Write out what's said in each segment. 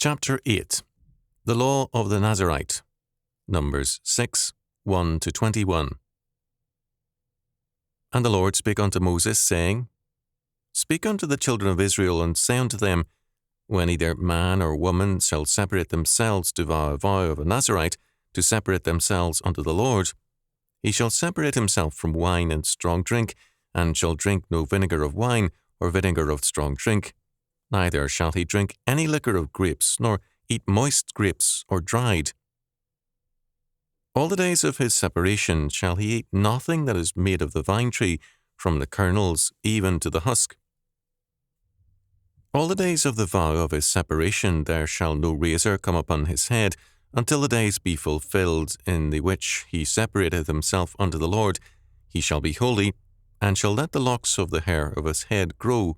Chapter 8. The Law of the Nazarite. Numbers 6, 1-21. And the Lord spake unto Moses, saying, Speak unto the children of Israel, and say unto them, When either man or woman shall separate themselves to vow a vow of a Nazarite, to separate themselves unto the Lord, he shall separate himself from wine and strong drink, and shall drink no vinegar of wine, or vinegar of strong drink. Neither shall he drink any liquor of grapes, nor eat moist grapes, or dried. All the days of his separation shall he eat nothing that is made of the vine tree, from the kernels even to the husk. All the days of the vow of his separation there shall no razor come upon his head, until the days be fulfilled in the which he separateth himself unto the Lord. He shall be holy, and shall let the locks of the hair of his head grow.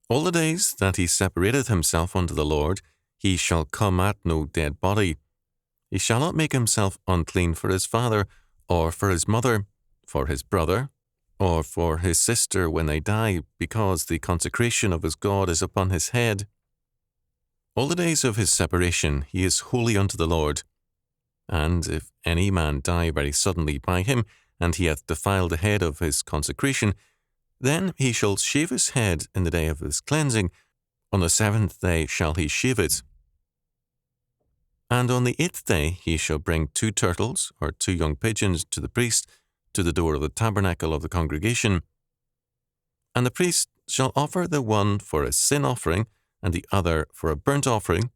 All the days that he separateth himself unto the Lord, he shall come at no dead body. He shall not make himself unclean for his father, or for his mother, for his brother, or for his sister when they die, because the consecration of his God is upon his head. All the days of his separation he is holy unto the Lord. And if any man die very suddenly by him, and he hath defiled the head of his consecration, then he shall shave his head in the day of his cleansing. On the 7th day shall he shave it. And on the 8th day he shall bring 2 turtles, or 2 young pigeons, to the priest, to the door of the tabernacle of the congregation. And the priest shall offer the one for a sin offering, and the other for a burnt offering,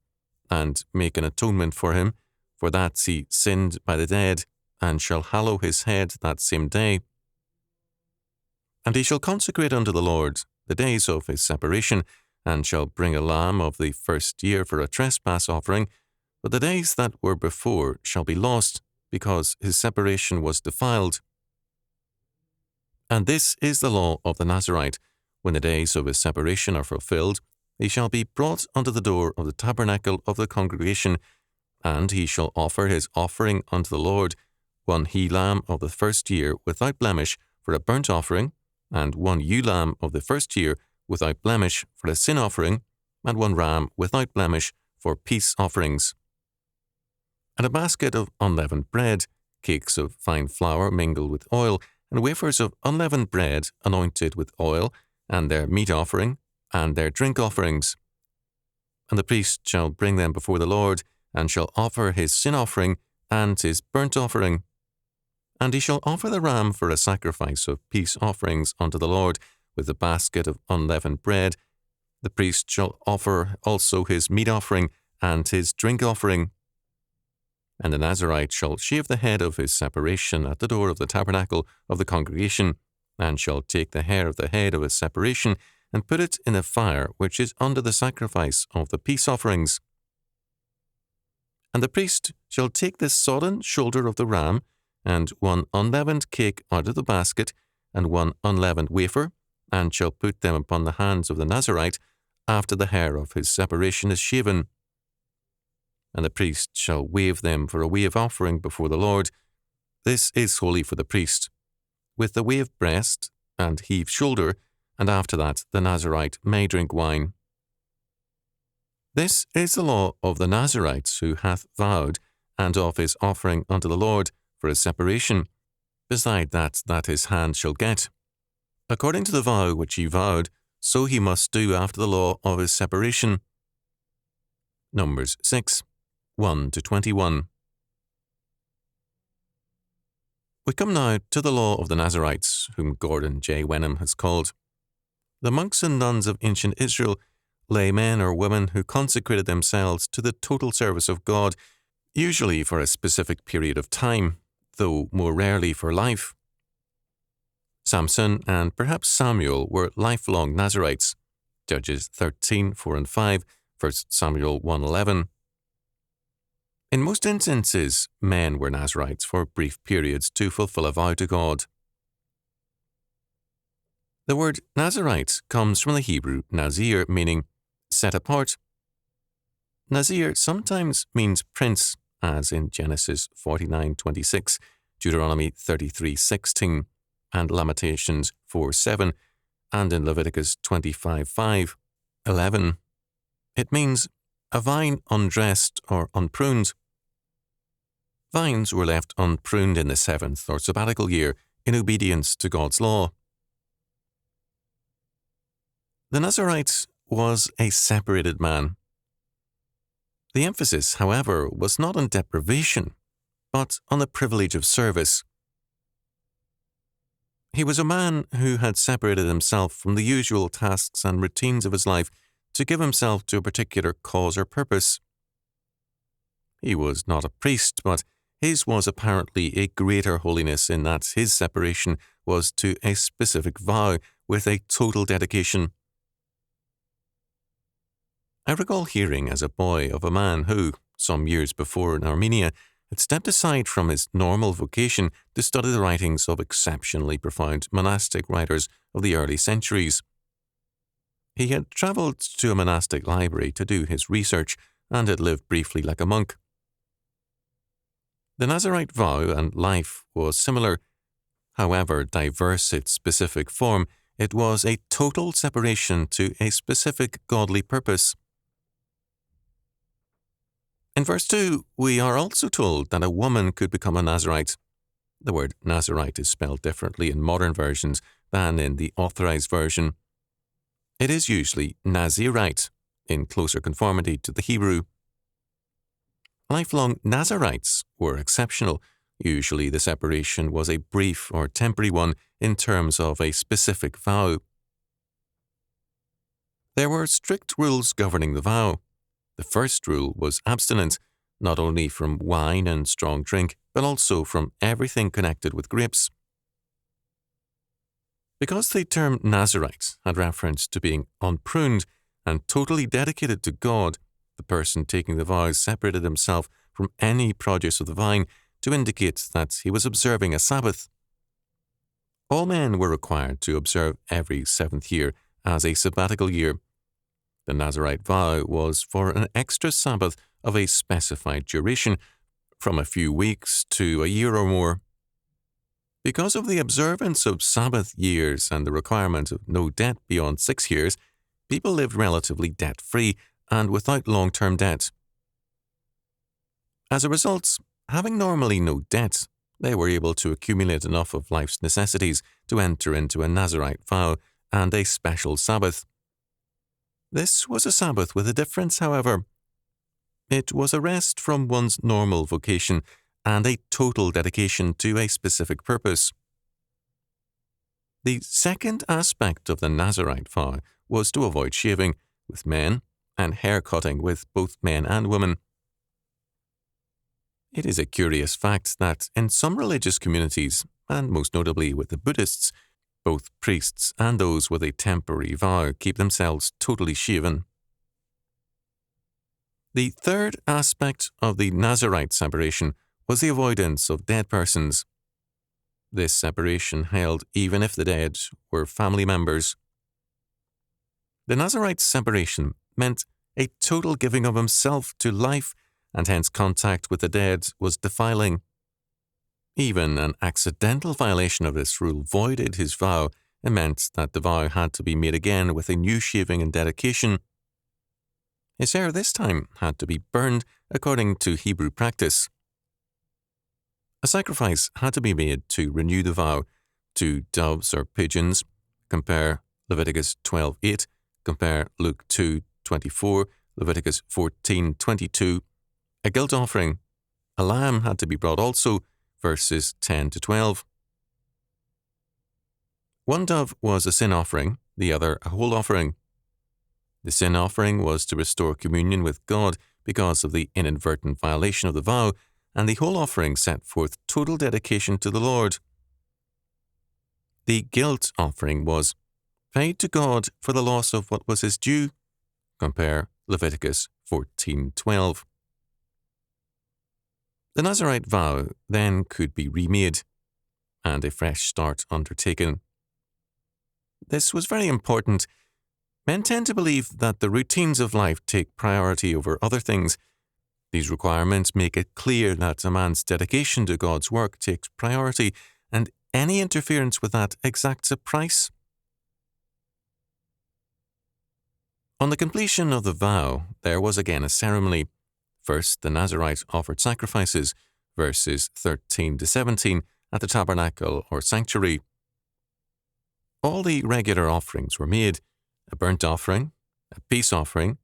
and make an atonement for him, for that he sinned by the dead, and shall hallow his head that same day. And he shall consecrate unto the Lord the days of his separation, and shall bring a lamb of the first year for a trespass offering, but the days that were before shall be lost, because his separation was defiled. And this is the law of the Nazarite. When the days of his separation are fulfilled, he shall be brought unto the door of the tabernacle of the congregation, and he shall offer his offering unto the Lord, 1 he-lamb of the first year without blemish for a burnt offering, and 1 ewe-lamb of the first year without blemish for a sin offering, and 1 ram without blemish for peace offerings. And a basket of unleavened bread, cakes of fine flour mingled with oil, and wafers of unleavened bread anointed with oil, and their meat offering, and their drink offerings. And the priest shall bring them before the Lord, and shall offer his sin offering and his burnt offering. And he shall offer the ram for a sacrifice of peace offerings unto the Lord, with the basket of unleavened bread. The priest shall offer also his meat offering and his drink offering. And the Nazarite shall shave the head of his separation at the door of the tabernacle of the congregation, and shall take the hair of the head of his separation, and put it in the fire which is under the sacrifice of the peace offerings. And the priest shall take the sodden shoulder of the ram, and 1 unleavened cake out of the basket, and 1 unleavened wafer, and shall put them upon the hands of the Nazarite, after the hair of his separation is shaven. And the priest shall wave them for a wave offering before the Lord. This is holy for the priest, with the wave breast and heave shoulder, and after that the Nazarite may drink wine. This is the law of the Nazarite who hath vowed, and of his offering unto the Lord for his separation, beside that his hand shall get. According to the vow which he vowed, so he must do after the law of his separation. Numbers 6, 1-21. We come now to the law of the Nazarites, whom Gordon J. Wenham has called. The monks and nuns of ancient Israel, laymen or women who consecrated themselves to the total service of God, usually for a specific period of time, though more rarely for life. Samson and perhaps Samuel were lifelong Nazarites. Judges 13, 4 and 5, 1 Samuel 1:11. In most instances, men were Nazarites for brief periods to fulfill a vow to God. The word Nazarite comes from the Hebrew Nazir, meaning set apart. Nazir sometimes means prince, as in Genesis 49:26, Deuteronomy 33:16, and Lamentations 4:7, and in Leviticus 25:5. 11. It means a vine undressed or unpruned. Vines were left unpruned in the 7th or sabbatical year in obedience to God's law. The Nazarite was a separated man. The emphasis, however, was not on deprivation, but on the privilege of service. He was a man who had separated himself from the usual tasks and routines of his life to give himself to a particular cause or purpose. He was not a priest, but his was apparently a greater holiness in that his separation was to a specific vow with a total dedication. I recall hearing as a boy of a man who, some years before in Armenia, had stepped aside from his normal vocation to study the writings of exceptionally profound monastic writers of the early centuries. He had travelled to a monastic library to do his research and had lived briefly like a monk. The Nazarite vow and life was similar. However diverse its specific form, it was a total separation to a specific godly purpose. In verse 2, we are also told that a woman could become a Nazarite. The word Nazarite is spelled differently in modern versions than in the Authorized Version. It is usually Nazirite, in closer conformity to the Hebrew. Lifelong Nazarites were exceptional. Usually the separation was a brief or temporary one in terms of a specific vow. There were strict rules governing the vow. The first rule was abstinence, not only from wine and strong drink, but also from everything connected with grapes. Because the term Nazarite had reference to being unpruned and totally dedicated to God, the person taking the vows separated himself from any produce of the vine to indicate that he was observing a Sabbath. All men were required to observe every 7th year as a sabbatical year. The Nazarite vow was for an extra Sabbath of a specified duration, from a few weeks to a year or more. Because of the observance of Sabbath years and the requirement of no debt beyond 6 years, people lived relatively debt-free and without long-term debt. As a result, having normally no debt, they were able to accumulate enough of life's necessities to enter into a Nazarite vow and a special Sabbath. This was a Sabbath with a difference, however. It was a rest from one's normal vocation and a total dedication to a specific purpose. The second aspect of the Nazarite vow was to avoid shaving with men and hair cutting with both men and women. It is a curious fact that in some religious communities, and most notably with the Buddhists, both priests and those with a temporary vow keep themselves totally shaven. The third aspect of the Nazarite separation was the avoidance of dead persons. This separation held even if the dead were family members. The Nazarite separation meant a total giving of himself to life, and hence contact with the dead was defiling. Even an accidental violation of this rule voided his vow and meant that the vow had to be made again with a new shaving and dedication. His hair this time had to be burned according to Hebrew practice. A sacrifice had to be made to renew the vow, 2 doves or pigeons, compare Leviticus 12:8, compare Luke 2:24, Leviticus 14:22, a guilt offering. A lamb had to be brought also, verses 10 to 12. One dove was a sin offering, the other a whole offering. The sin offering was to restore communion with God because of the inadvertent violation of the vow, and the whole offering set forth total dedication to the Lord. The guilt offering was paid to God for the loss of what was his due. Compare Leviticus 14:12. The Nazarite vow then could be remade, and a fresh start undertaken. This was very important. Men tend to believe that the routines of life take priority over other things. These requirements make it clear that a man's dedication to God's work takes priority, and any interference with that exacts a price. On the completion of the vow, there was again a ceremony. First, the Nazarite offered sacrifices, verses 13 to 17, at the tabernacle or sanctuary. All the regular offerings were made: a burnt offering, a peace offering,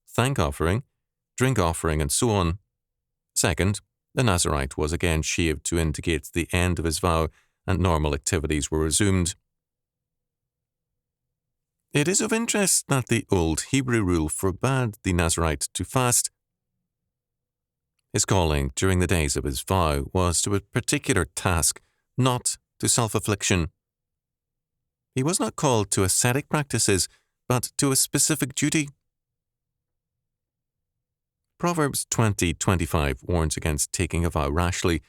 thank offering, drink offering, and so on. Second, the Nazarite was again shaved to indicate the end of his vow, and normal activities were resumed. It is of interest that the old Hebrew rule forbade the Nazarite to fast. His calling during the days of his vow was to a particular task, not to self-affliction. He was not called to ascetic practices, but to a specific duty. Proverbs 20:25 warns against taking a vow rashly.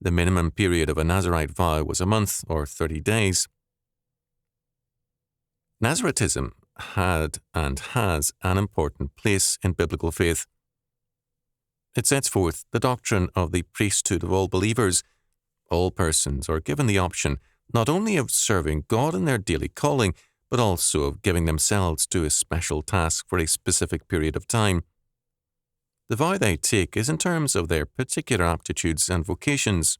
The minimum period of a Nazarite vow was a month, or 30 days. Nazaritism had and has an important place in biblical faith. It sets forth the doctrine of the priesthood of all believers. All persons are given the option not only of serving God in their daily calling, but also of giving themselves to a special task for a specific period of time. The vow they take is in terms of their particular aptitudes and vocations.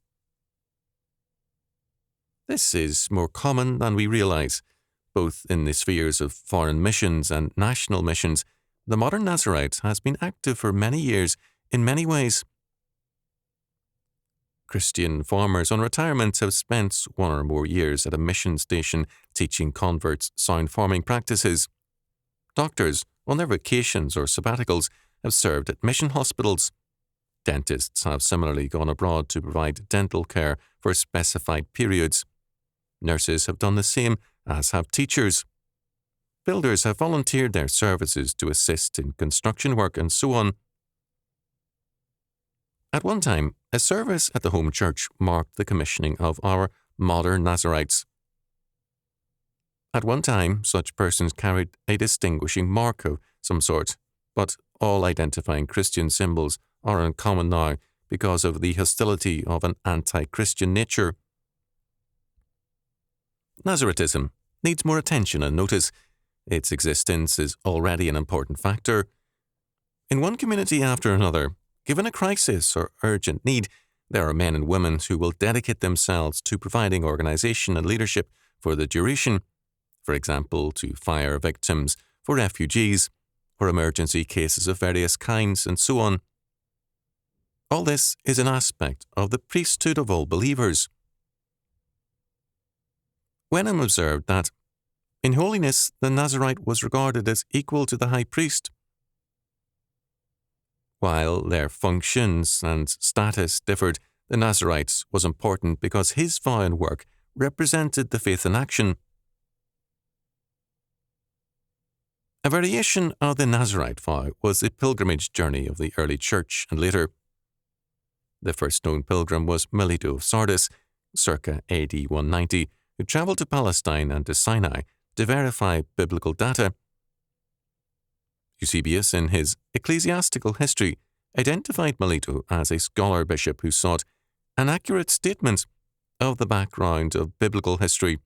This is more common than we realize. Both in the spheres of foreign missions and national missions, the modern Nazarite has been active for many years in many ways. Christian farmers on retirement have spent 1 or more years at a mission station teaching converts sound farming practices. Doctors, on their vacations or sabbaticals, have served at mission hospitals. Dentists have similarly gone abroad to provide dental care for specified periods. Nurses have done the same, as have teachers. Builders have volunteered their services to assist in construction work, and so on. At one time, a service at the home church marked the commissioning of our modern Nazarites. At one time, such persons carried a distinguishing mark of some sort, but all identifying Christian symbols are uncommon now because of the hostility of an anti-Christian nature. Nazaritism needs more attention and notice. Its existence is already an important factor. In one community after another, given a crisis or urgent need, there are men and women who will dedicate themselves to providing organization and leadership for the duration, for example, to fire victims, for refugees, for emergency cases of various kinds, and so on. All this is an aspect of the priesthood of all believers. Wenham observed that, in holiness, the Nazarite was regarded as equal to the high priest. While their functions and status differed, the Nazarite was important because his vow and work represented the faith in action. A variation of the Nazarite vow was the pilgrimage journey of the early church and later. The first known pilgrim was Melito of Sardis, circa AD 190, who travelled to Palestine and to Sinai to verify biblical data. Eusebius, in his Ecclesiastical History, identified Melito as a scholar bishop who sought an accurate statement of the background of biblical history.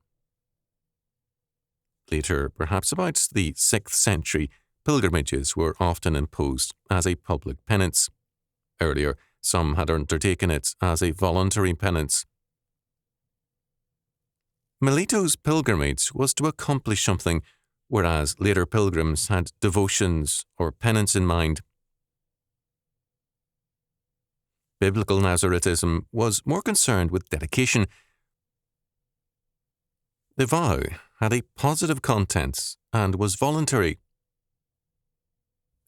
Later, perhaps about the 6th century, pilgrimages were often imposed as a public penance. Earlier, some had undertaken it as a voluntary penance. Melito's pilgrimage was to accomplish something, whereas later pilgrims had devotions or penance in mind. Biblical Nazaritism was more concerned with dedication. The vow had a positive content and was voluntary.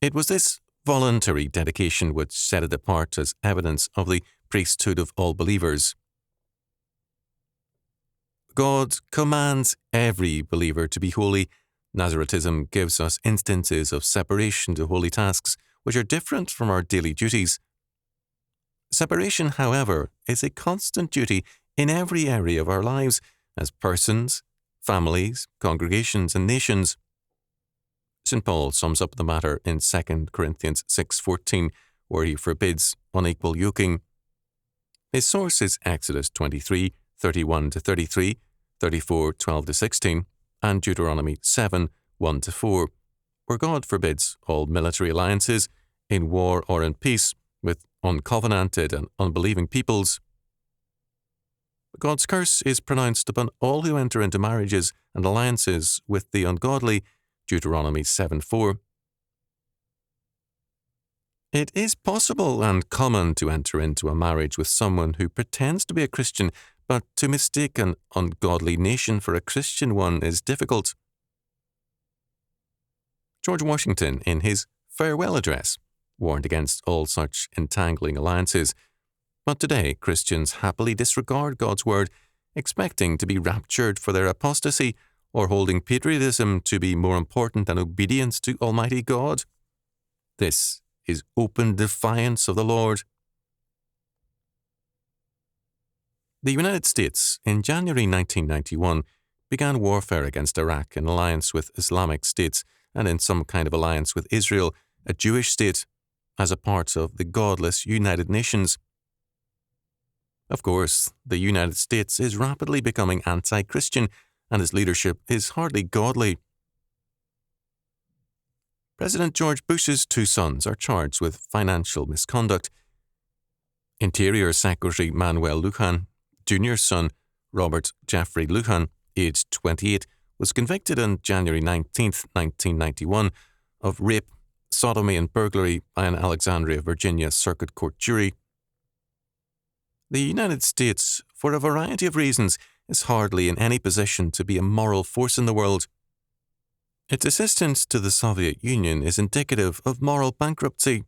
It was this voluntary dedication which set it apart as evidence of the priesthood of all believers. God commands every believer to be holy. Nazaritism gives us instances of separation to holy tasks, which are different from our daily duties. Separation, however, is a constant duty in every area of our lives, as persons, families, congregations, and nations. St. Paul sums up the matter in 2 Corinthians 6:14, where he forbids unequal yoking. His source is Exodus 23:31-33, 34:12-16, and Deuteronomy 7:1-4. where God forbids all military alliances, in war or in peace, with uncovenanted and unbelieving peoples. God's curse is pronounced upon all who enter into marriages and alliances with the ungodly, Deuteronomy 7:4. It is possible and common to enter into a marriage with someone who pretends to be a Christian, but to mistake an ungodly nation for a Christian one is difficult. George Washington, in his farewell address, warned against all such entangling alliances, but today Christians happily disregard God's word, expecting to be raptured for their apostasy or holding patriotism to be more important than obedience to Almighty God. This is open defiance of the Lord. The United States, in January 1991, began warfare against Iraq in alliance with Islamic states and in some kind of alliance with Israel, a Jewish state, as a part of the godless United Nations. Of course, the United States is rapidly becoming anti-Christian, and its leadership is hardly godly. President George Bush's two sons are charged with financial misconduct. Interior Secretary Manuel Lujan, Jr.'s son, Robert Jeffrey Lujan, aged 28, was convicted on January 19, 1991, of rape, sodomy and burglary by an Alexandria, Virginia Circuit Court jury. The United States, for a variety of reasons, is hardly in any position to be a moral force in the world. Its assistance to the Soviet Union is indicative of moral bankruptcy.